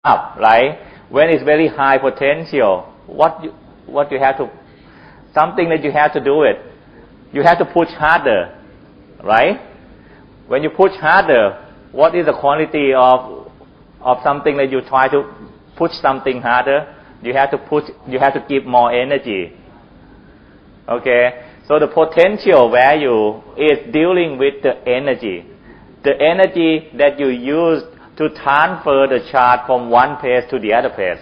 up, right? When it's very high potential, what you have to, something that you have to do it. You have to push harder, right? When you push harder, what is the quality of something that you try to push something harder? You have to give more energy. Okay? So the potential value is dealing with the energy. The energy that you use to transfer the charge from one place to the other place.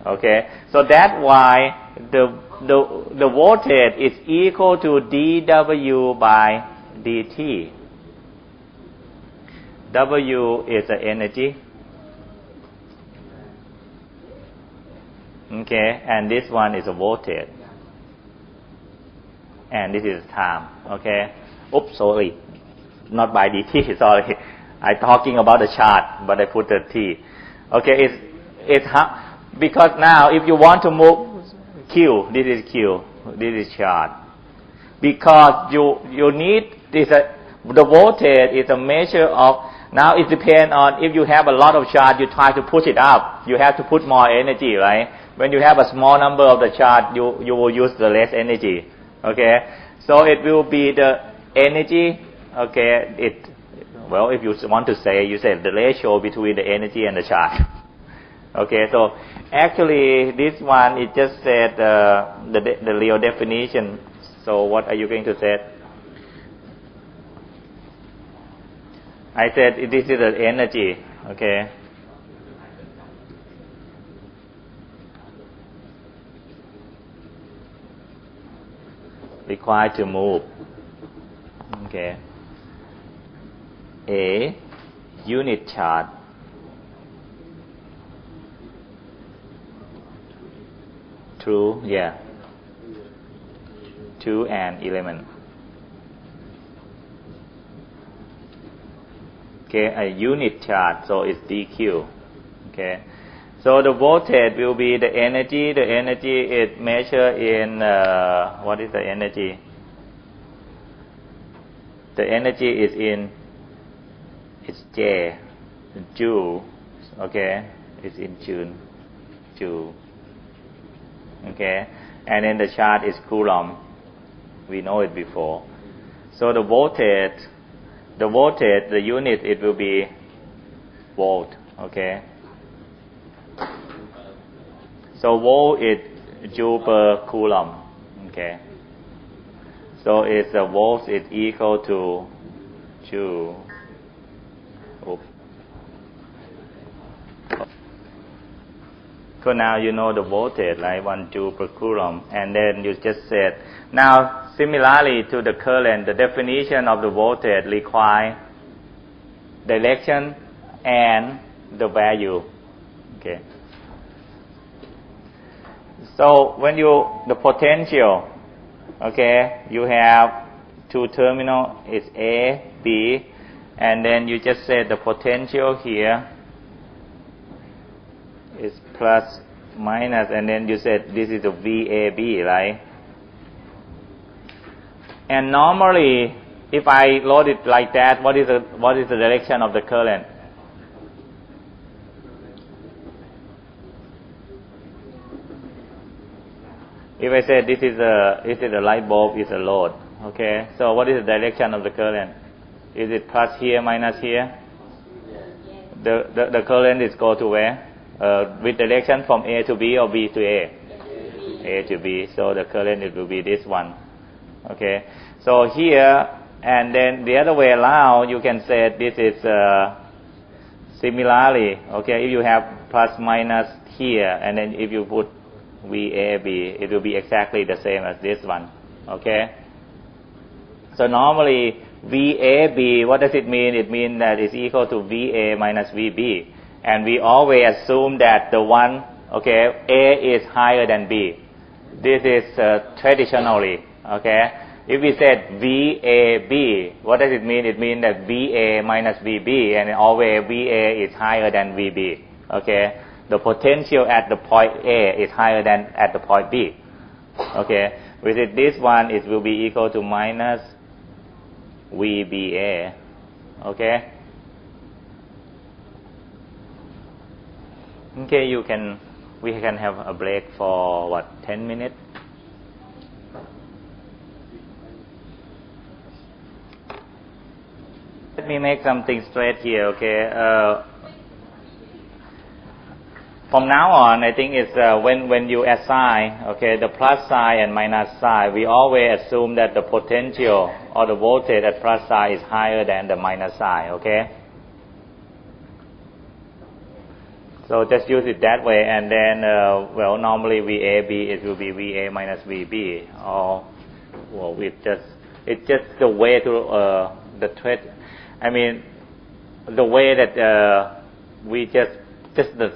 Okay? So that's why the voltage is equal to dW by dt. W is the energy. Okay, and this one is a voltage. And this is time. Okay. Oops, sorry. Not by dt, sorry. I'm talking about the charge, but I put the t. Okay, it's because now if you want to move Q, this is Q, this is charge. Because you need this, the voltage is a measure of, now it depends on if you have a lot of charge, you try to push it up, you have to put more energy, right? When you have a small number of the charge, you will use the less energy. Okay, so it will be the energy. Okay, well, if you want to say, you say the ratio between the energy and the charge. Okay, so actually this one it just said the real definition. So what are you going to say? I said this is the energy. Okay. Required to move. Okay. A unit charge to an element. Okay, a unit charge, so it's dq. Okay, so the voltage will be the energy. The energy is measured in what is the energy? The energy is in, it's J, joule. Okay, it's in joule. Okay, and then the charge is coulomb. We know it before. So the voltage, the unit, it will be volt. Okay. So volt is joule per coulomb. Okay. So it's the volt is equal to joule. Oops. So now you know the voltage, right? 1 joule per coulomb. And then you just said, now similarly to the current, the definition of the voltage requires direction and the value. Okay. So when the potential, okay, you have two terminals, it's A, B, and then you just said the potential here is plus, minus, and then you said this is a VAB, right? And normally, if I load it like that, what is the direction of the current? If I say this is a light bulb, is a load. Okay, so what is the direction of the current? Is it plus here, minus here? The current is go to where? With direction from A to B or B to A? A to B. So the current, it will be this one. Okay. So here, and then the other way around, you can say this is similarly. Okay. If you have plus minus here, and then if you put VAB, it will be exactly the same as this one. Okay. So normally VAB, what does it mean? It means that it's equal to VA minus VB. And we always assume that the one, okay, A is higher than B. This is traditionally, okay. If we said VAB, what does it mean? It means that VA minus VB, and always VA is higher than VB, okay. The potential at the point A is higher than at the point B, okay. With it, this one, it will be equal to minus VBA, okay. Okay, we can have a break for what, 10 minutes? Let me make something straight here, okay? From now on, I think it's when you assign, okay, the plus sign and minus sign, we always assume that the potential or the voltage at plus sign is higher than the minus sign, okay? So just use it that way, and then, normally VAB, it will be VA minus VB, or, well, it's just the way to, the thread, I mean, the way that, we just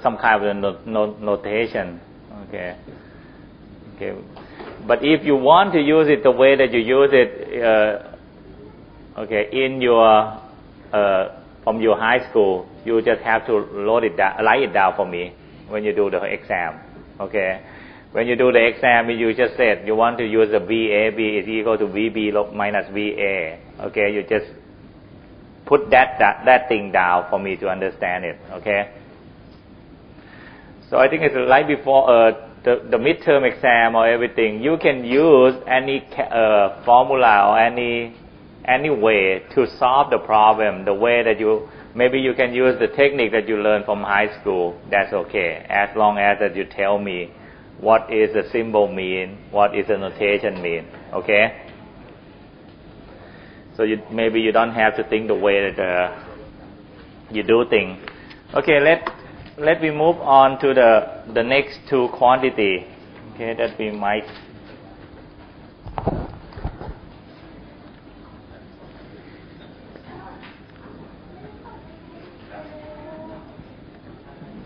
some kind of notation, okay. But if you want to use it the way that you use it, okay, in your, from your high school, you just have to write it down for me when you do the exam, okay. When you do the exam, you just said you want to use the VAB is equal to VB minus VA, okay. You just put that thing down for me to understand it, okay. So I think it's right before the midterm exam or everything. You can use any formula or any way to solve the problem. The way that maybe you can use the technique that you learned from high school. That's okay, as long as that you tell me what is the symbol mean, what is the notation mean. Okay. So maybe you don't have to think the way that you do things. Okay. Let me move on to the next two quantity, okay, that we might.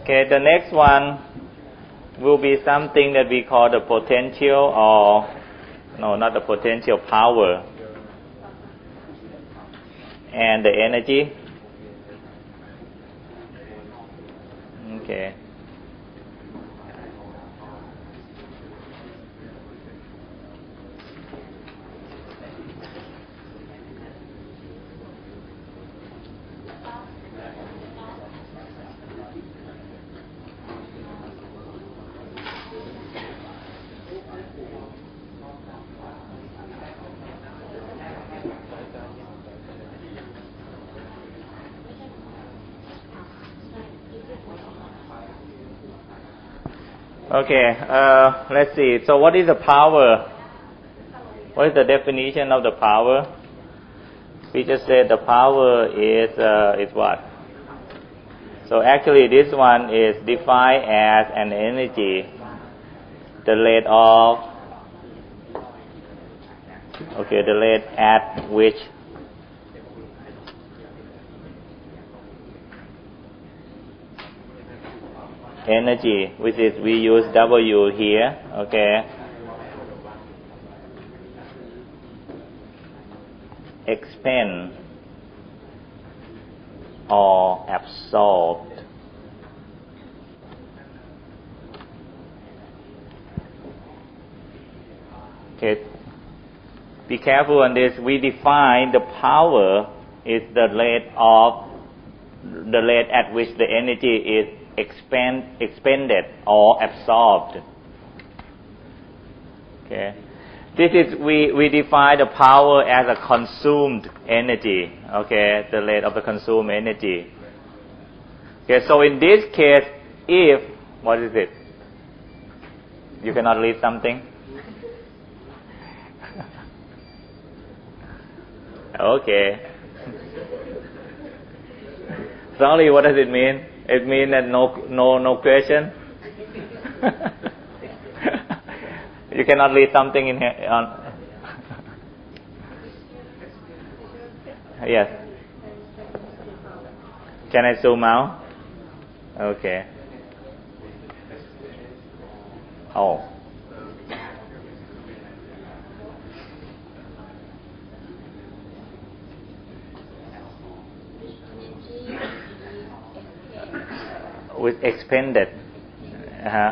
Okay, the next one will be something that we call the potential, or no, not the potential, power, and the energy. Okay. Okay, let's see. So what is the power? What is the definition of the power? We just said the power is what? So actually this one is defined as an energy, the rate at which energy, which is we use W here, okay, expend or absorbed. Okay, be careful on this. We define the power is the rate at which the energy is expended or absorbed. Okay, this is we define the power as a consumed energy. Okay, the rate of the consumed energy. Okay, so in this case, if what is it? You cannot read something. Okay. Sorry, what does it mean? It means that no question. You cannot read something in here. Yes. Can I zoom out? Okay. Oh. With expended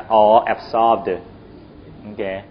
or absorbed. Okay.